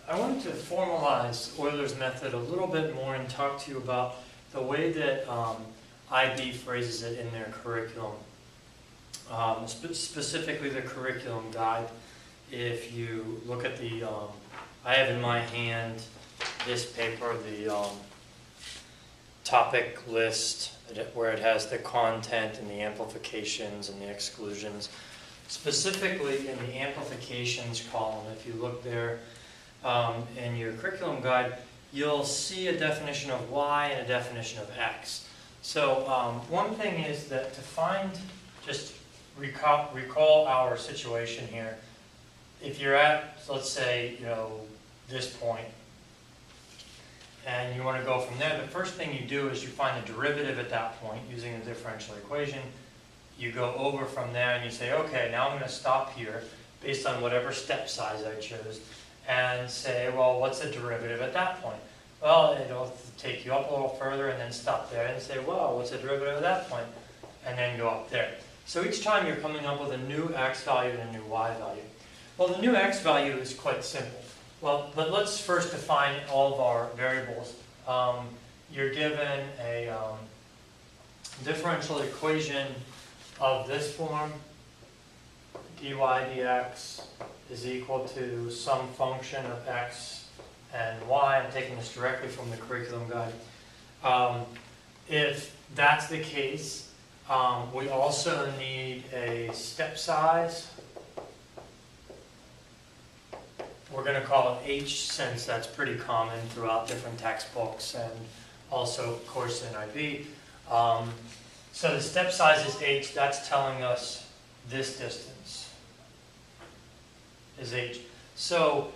I wanted to formalize Euler's method a little bit more and talk to you about the way that IB phrases it in their curriculum, specifically the curriculum guide. If you look at the, I have in my hand this paper, the topic list, where it has the content and the amplifications and the exclusions. Specifically in the amplifications column, if you look there in your curriculum guide, you'll see a definition of y and a definition of x. So one thing is that to find, just recall our situation here. If you're at, let's say, this point, and you want to go from there, the first thing you do is you find the derivative at that point using the differential equation. You go over from there and you say, okay, now I'm going to stop here based on whatever step size I chose and say, well, what's the derivative at that point? Well, it'll take you up a little further and then stop there and say, well, what's the derivative at that point? And then go up there. So each time you're coming up with a new x value and a new y value. Well, the new x value is quite simple. Well, but let's first define all of our variables. You're given a differential equation of this form, dy dx is equal to some function of x and y. I'm taking this directly from the curriculum guide. If that's the case, we also need a step size. We're going to call it h, since that's pretty common throughout different textbooks and also, of course, in IB. So the step size is h. That's telling us this distance is h. So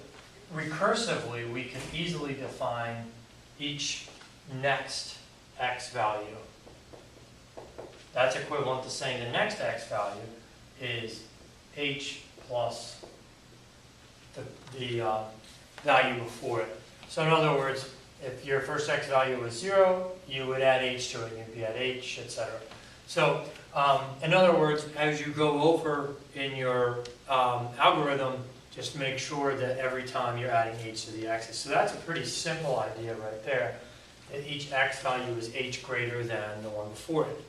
recursively, we can easily define each next x value. That's equivalent to saying the next x value is h plus the value before it. So in other words, if your first x value was 0, you would add h to it, and you'd be at h, etc. So in other words, as you go over in your algorithm, just make sure that every time you're adding h to the x's. So that's a pretty simple idea right there, that each x value is h greater than the one before it.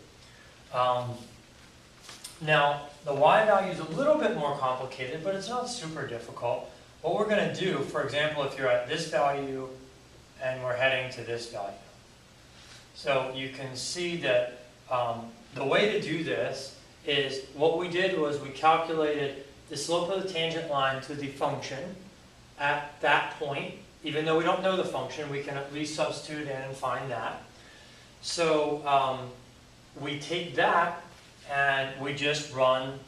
Now, the y value is a little bit more complicated, but it's not super difficult. What we're going to do, for example, if you're at this value and we're heading to this value. So you can see that the way to do this is, what we did was we calculated the slope of the tangent line to the function at that point. Even though we don't know the function, we can at least substitute in and find that. So we take that and we just run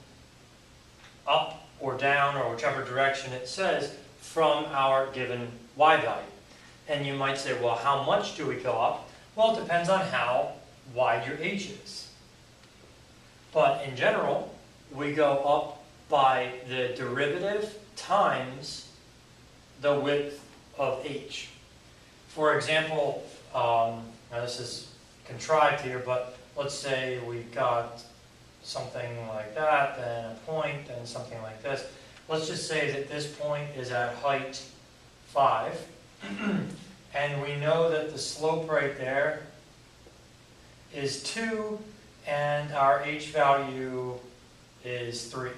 up or down, or whichever direction it says, from our given y value. And you might say, well, how much do we go up? Well, it depends on how wide your h is. But in general, we go up by the derivative times the width of h. For example, now this is contrived here, but let's say we got something like that, then a point, then something like this. Let's just say that this point is at height 5, and we know that the slope right there is 2, and our h value is 3.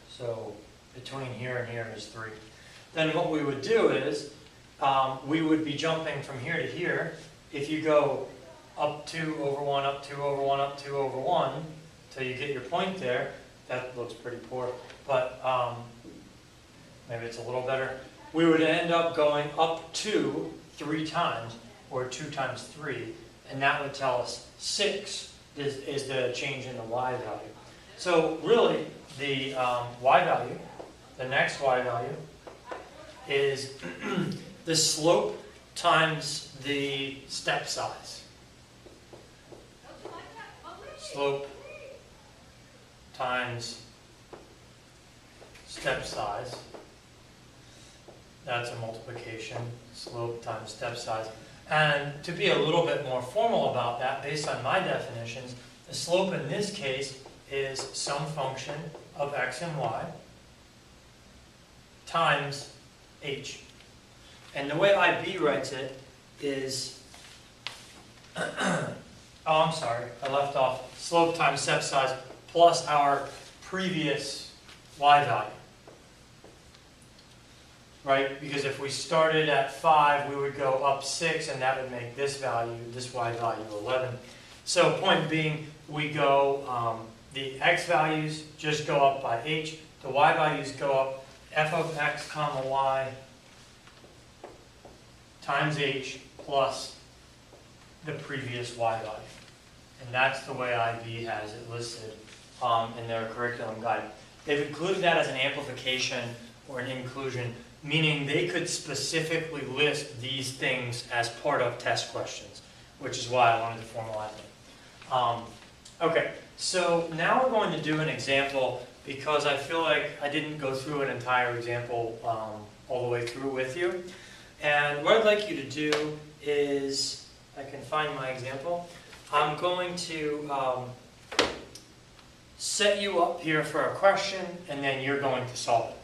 So between here and here is 3. Then what we would do is, we would be jumping from here to here. If you go up 2 over 1, up 2 over 1, up 2 over 1, till you get your point there. That looks pretty poor, but maybe it's a little better. We would end up going up 2 3 times, or 2 times 3, and that would tell us 6 is the change in the y value. So really, the y value, the next y value, is the slope times the step size. Slope times step size. That's a multiplication. Slope times step size. And to be a little bit more formal about that, based on my definitions, the slope in this case is some function of x and y times h. And the way IB writes it is, oh, I'm sorry, I left off slope times step size plus our previous y value. Right? Because if we started at 5, we would go up 6, and that would make this value, this y value, 11. So point being, we go, the x values just go up by h, the y values go up f of x comma y times h plus the previous y value. And that's the way IB has it listed in their curriculum guide. They've included that as an amplification or an inclusion, meaning they could specifically list these things as part of test questions, which is why I wanted to formalize them. Okay, so now we're going to do an example because I feel like I didn't go through an entire example all the way through with you. And what I'd like you to do is, I can find my example, I'm going to set you up here for a question, and then you're going to solve it.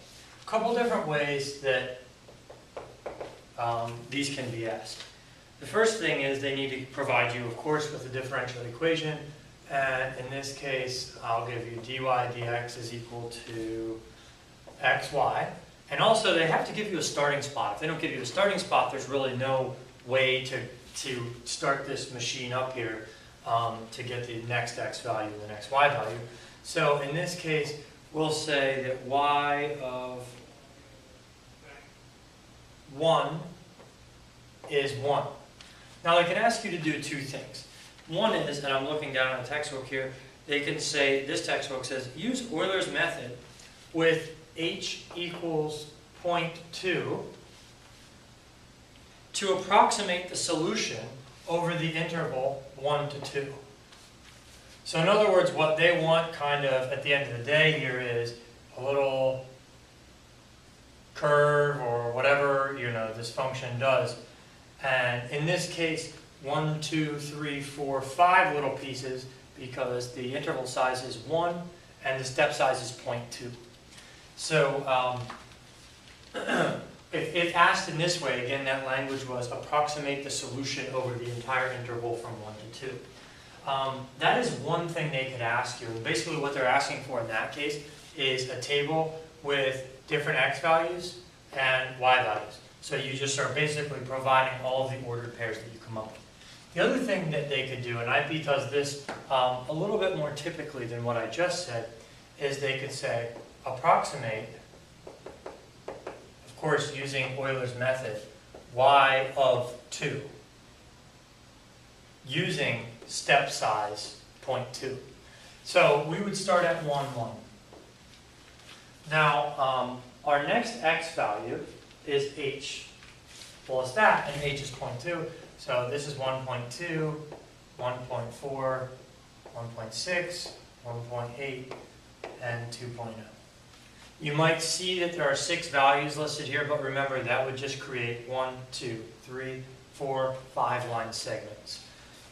A couple different ways that these can be asked. The first thing is they need to provide you, of course, with a differential equation. And in this case, I'll give you dy dx is equal to xy. And also, they have to give you a starting spot. If they don't give you a starting spot, there's really no way to start this machine up here to get the next x value and the next y value. So in this case, we'll say that y of 1 is 1. Now, they can ask you to do two things. One is, and I'm looking down at the textbook here, they can say, this textbook says, use Euler's method with h equals 0.2 to approximate the solution over the interval 1 to 2. So in other words, what they want kind of at the end of the day here is a little curve or whatever, you know, this function does. And in this case, 1, 2, 3, 4, 5 little pieces, because the interval size is 1 and the step size is 0.2. So if asked in this way, again, that language was approximate the solution over the entire interval from 1 to 2. That is one thing they could ask you. And basically what they're asking for in that case is a table with different x values and y values. So you just are basically providing all of the ordered pairs that you come up with. The other thing that they could do, and IB does this a little bit more typically than what I just said, is they could say approximate, of course using Euler's method, y of 2 using step size 0.2. So we would start at 1, 1. Now our next x value is h plus that, and h is 0.2. So this is 1.2, 1.4, 1.6, 1.8, and 2.0. You might see that there are 6 values listed here, but remember that would just create 1, 2, 3, 4, 5 line segments.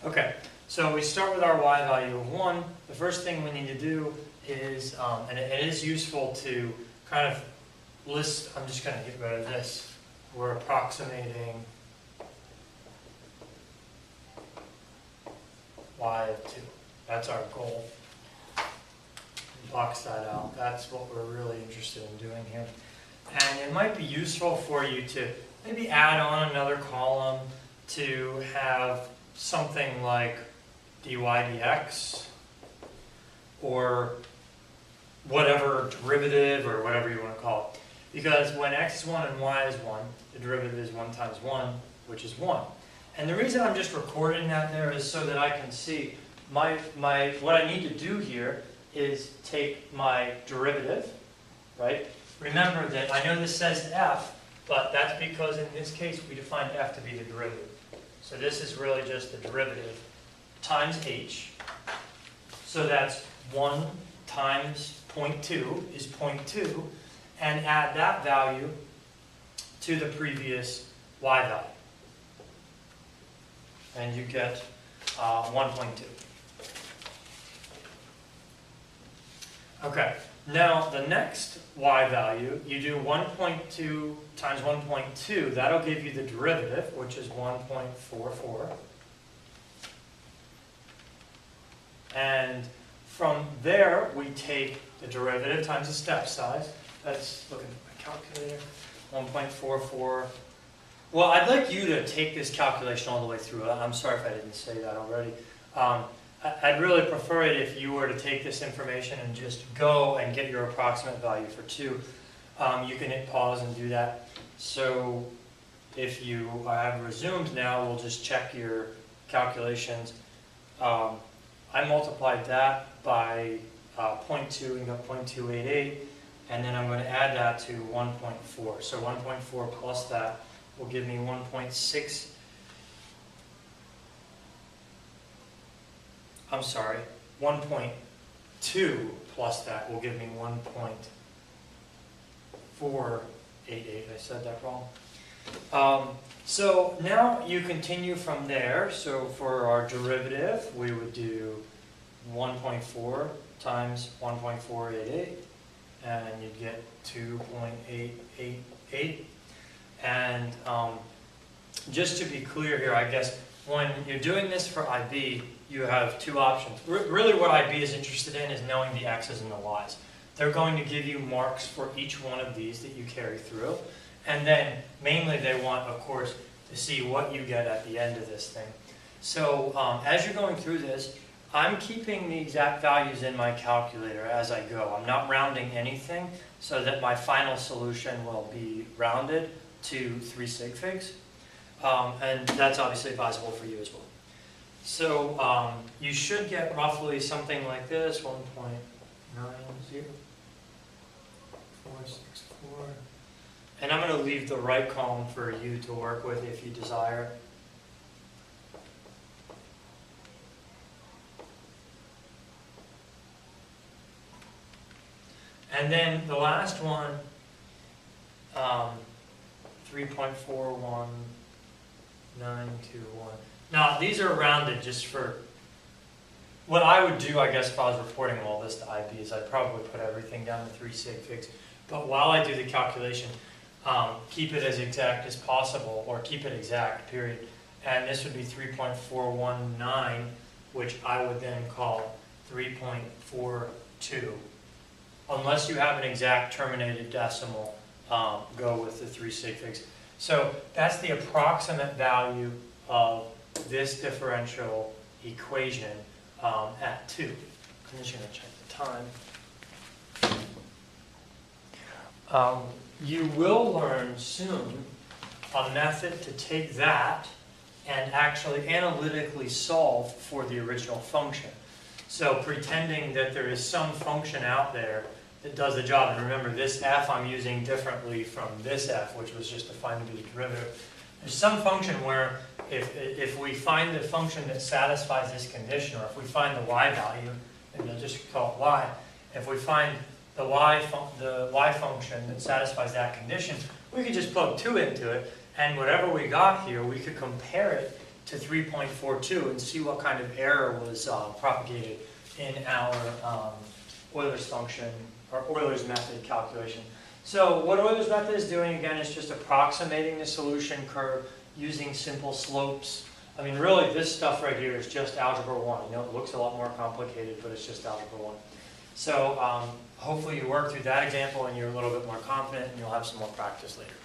Okay, so we start with our y value of 1. The first thing we need to do is, and it is useful to kind of list, I'm just going to get rid of this. We're approximating y of 2. That's our goal. Box that out. That's what we're really interested in doing here. And it might be useful for you to maybe add on another column to have something like dy dx or whatever derivative or whatever you want to call it. Because when x is 1 and y is 1, the derivative is 1 times 1, which is 1. And the reason I'm just recording that there is so that I can see what I need to do here is take my derivative, right? Remember that I know this says f, but that's because in this case we defined f to be the derivative. So this is really just the derivative times h. So that's 1 times 0.2 is 0.2, and add that value to the previous y value. And you get 1.2. Okay, Now, the next y value, you do 1.2 times 1.2. That'll give you the derivative, which is 1.44. And from there, we take the derivative times the step size. That's, looking at my calculator, 1.44. Well, I'd like you to take this calculation all the way through. I'm sorry if I didn't say that already. I'd really prefer it if you were to take this information and just go and get your approximate value for 2. You can hit pause and do that. So if you have resumed now, we'll just check your calculations. I multiplied that by 0.2 and got 0.288, and then I'm going to add that to 1.4. So 1.4 plus that will give me 1.6. I'm sorry, 1.2 plus that will give me 1.488. I said that wrong. So now you continue from there. So for our derivative, we would do 1.4 times 1.488, and you'd get 2.888. And just to be clear here, I guess, when you're doing this for IB, you have two options. Really what IB is interested in is knowing the x's and the y's. They're going to give you marks for each one of these that you carry through. And then mainly they want, of course, to see what you get at the end of this thing. So as you're going through this, I'm keeping the exact values in my calculator as I go. I'm not rounding anything so that my final solution will be rounded to 3 sig figs. And that's obviously advisable for you as well. So you should get roughly something like this, 1.90464. And I'm going to leave the right column for you to work with if you desire. And then the last one, 3.41921. Now, these are rounded just for, what I would do, I guess, if I was reporting all this to IB is I'd probably put everything down to 3 sig figs. But while I do the calculation, keep it as exact as possible, or keep it exact, period. And this would be 3.419, which I would then call 3.42. Unless you have an exact terminated decimal, go with the 3 sig figs. So that's the approximate value of this differential equation at 2. I'm just going to check the time. You will learn soon a method to take that and actually analytically solve for the original function. So pretending that there is some function out there that does the job, and remember this f I'm using differently from this f, which was just defined to be the derivative. There's some function where if we find the function that satisfies this condition, or if we find the y value, and I'll just call it y, if we find the y function that satisfies that condition, we could just plug 2 into it, and whatever we got here, we could compare it to 3.42 and see what kind of error was propagated in our Euler's function, or Euler's method calculation. So what Euler's method is doing, again, is just approximating the solution curve using simple slopes. I mean, really, this stuff right here is just algebra 1. I know it looks a lot more complicated, but it's just algebra 1. So hopefully you work through that example and you're a little bit more confident, and you'll have some more practice later.